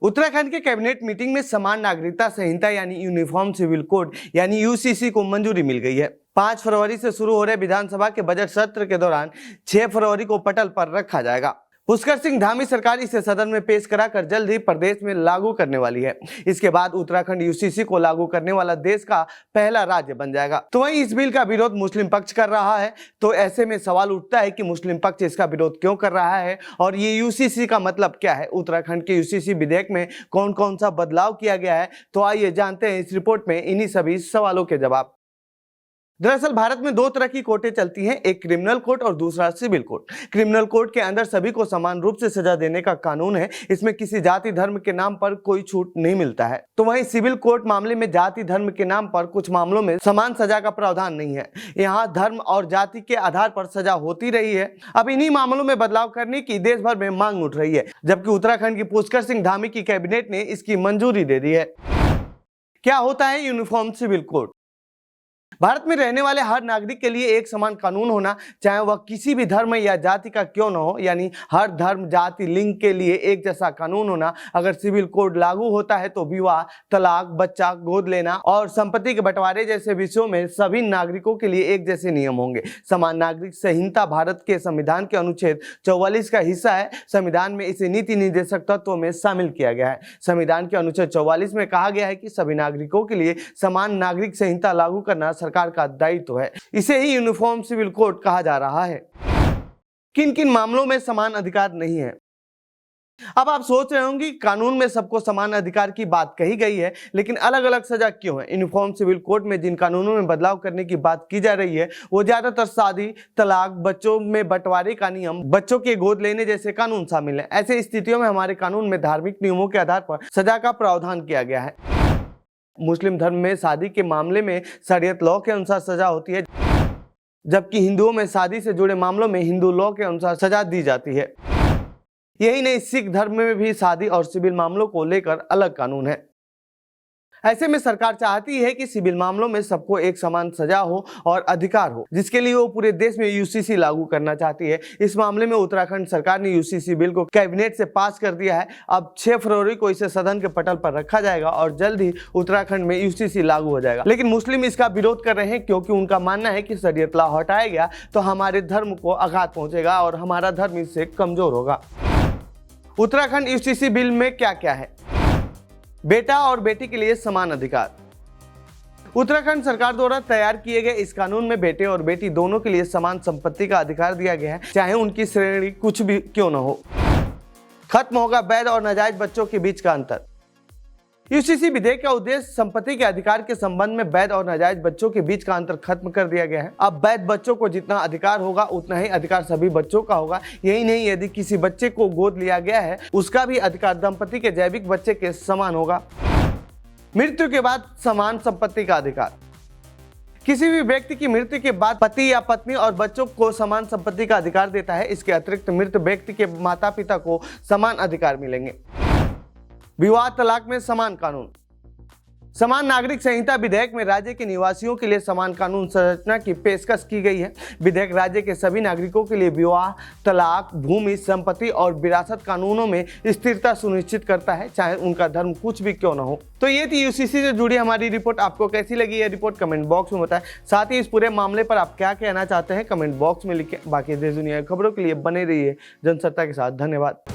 उत्तराखंड के cabinet meeting में समान नागरिकता संहिता यानी यूनिफॉर्म सिविल कोड यानी यूसीसी को मंजूरी मिल गई है। 5 फरवरी से शुरू हो रहे विधानसभा के बजट सत्र के दौरान 6 फरवरी को पटल पर रखा जाएगा। पुष्कर सिंह धामी सरकार इसे सदन में पेश कराकर जल्द ही प्रदेश में लागू करने वाली है। इसके बाद उत्तराखंड यूसीसी को लागू करने वाला देश का पहला राज्य बन जाएगा। तो वहीं इस बिल का विरोध मुस्लिम पक्ष कर रहा है। तो ऐसे में सवाल उठता है कि मुस्लिम पक्ष इसका विरोध क्यों कर रहा है और ये यूसीसी का मतलब क्या है। उत्तराखंड के यूसीसी विधेयक में कौन कौन सा बदलाव किया गया है, तो आइए जानते हैं इस रिपोर्ट में इन्हीं सभी सवालों के जवाब। दरअसल भारत में 2 तरह की कोर्टें चलती हैं, एक क्रिमिनल कोर्ट और दूसरा सिविल कोर्ट। क्रिमिनल कोर्ट के अंदर सभी को समान रूप से सजा देने का कानून है। इसमें किसी जाति धर्म के नाम पर कोई छूट नहीं मिलता है। तो वहीं सिविल कोर्ट मामले में जाति धर्म के नाम पर कुछ मामलों में समान सजा का प्रावधान नहीं है। यहाँ धर्म और जाति के आधार पर सजा होती रही है। अब इन्हीं मामलों में बदलाव करने की देश भर में मांग उठ रही है, जबकि उत्तराखंड की पुष्कर सिंह धामी की कैबिनेट ने इसकी मंजूरी दे दी है। क्या होता है यूनिफॉर्म सिविल कोड? भारत में रहने वाले हर नागरिक के लिए एक समान कानून होना, चाहे वह किसी भी धर्म या जाति का क्यों न हो, यानी हर धर्म जाति लिंग के लिए एक जैसा कानून होना। अगर सिविल कोड लागू होता है तो विवाह, तलाक, बच्चा गोद लेना और संपत्ति के बंटवारे जैसे विषयों में सभी नागरिकों के लिए एक जैसे नियम होंगे। समान नागरिक संहिता भारत के संविधान के अनुच्छेद 44 का हिस्सा है। संविधान में इसे नीति निर्देशक तत्वों में शामिल किया गया है। संविधान के अनुच्छेद 44 में कहा गया है कि सभी नागरिकों के लिए समान नागरिक संहिता लागू करना सरकार का दायित्व है। इसे ही यूनिफॉर्म सिविल कोड कहा जा रहा है। किन किन मामलों में समान अधिकार नहीं है? अब आप सोच रहे होंगे, कानून में सबको समान अधिकार की बात कही गई है, लेकिन अलग अलग सजा क्यों है? यूनिफॉर्म सिविल कोड में जिन कानूनों में बदलाव करने की बात की जा रही है वो ज्यादातर शादी, तलाक, बच्चों में बंटवारे का नियम, बच्चों के गोद लेने जैसे कानून शामिल है। ऐसे स्थितियों में हमारे कानून में धार्मिक नियमों के आधार पर सजा का प्रावधान किया गया है। मुस्लिम धर्म में शादी के मामले में शरीयत लॉ के अनुसार सजा होती है, जबकि हिंदुओं में शादी से जुड़े मामलों में हिंदू लॉ के अनुसार सजा दी जाती है। यही नहीं, सिख धर्म में भी शादी और सिविल मामलों को लेकर अलग कानून है। ऐसे में सरकार चाहती है कि सिविल मामलों में सबको एक समान सजा हो और अधिकार हो, जिसके लिए वो पूरे देश में यूसीसी लागू करना चाहती है। इस मामले में उत्तराखंड सरकार ने यूसीसी बिल को कैबिनेट से पास कर दिया है। अब 6 फरवरी को इसे सदन के पटल पर रखा जाएगा और जल्द ही उत्तराखंड में यूसीसी लागू हो जाएगा। लेकिन मुस्लिम इसका विरोध कर रहे हैं, क्योंकि उनका मानना है कि शरीयत लॉ हटाया गया तो हमारे धर्म को आघात पहुंचेगा और हमारा धर्म इससे कमजोर होगा। उत्तराखंड यूसीसी बिल में क्या क्या है? बेटा और बेटी के लिए समान अधिकार। उत्तराखंड सरकार द्वारा तैयार किए गए इस कानून में बेटे और बेटी दोनों के लिए समान संपत्ति का अधिकार दिया गया है, चाहे उनकी श्रेणी कुछ भी क्यों न हो। खत्म होगा वैध और नाजायज बच्चों के बीच का अंतर। यूसीसी विधेयक का उद्देश्य संपत्ति के अधिकार के संबंध में वैध और नाजायज बच्चों के बीच का अंतर खत्म कर दिया गया है। अब वैध बच्चों को जितना अधिकार होगा उतना ही अधिकार सभी बच्चों का होगा। यही नहीं, यदि किसी बच्चे को गोद लिया गया है उसका भी अधिकार दंपति के जैविक बच्चे के समान होगा। मृत्यु के बाद समान संपत्ति का अधिकार। किसी भी व्यक्ति की मृत्यु के बाद पति या पत्नी और बच्चों को समान संपत्ति का अधिकार देता है। इसके अतिरिक्त मृत व्यक्ति के माता पिता को समान अधिकार मिलेंगे। विवाह तलाक में समान कानून। समान नागरिक संहिता विधेयक में राज्य के निवासियों के लिए समान कानून संरचना की पेशकश की गई है। विधेयक राज्य के सभी नागरिकों के लिए विवाह, तलाक, भूमि, संपत्ति और विरासत कानूनों में स्थिरता सुनिश्चित करता है, चाहे उनका धर्म कुछ भी क्यों न हो। तो ये थी यूसीसी से जुड़ी हमारी रिपोर्ट। आपको कैसी लगी ये रिपोर्ट कमेंट बॉक्स में बताएं। साथ ही इस पूरे मामले पर आप क्या कहना चाहते हैं कमेंट बॉक्स में लिखें। बाकी देश दुनिया की खबरों के लिए बने रहिए जनसत्ता के साथ। धन्यवाद।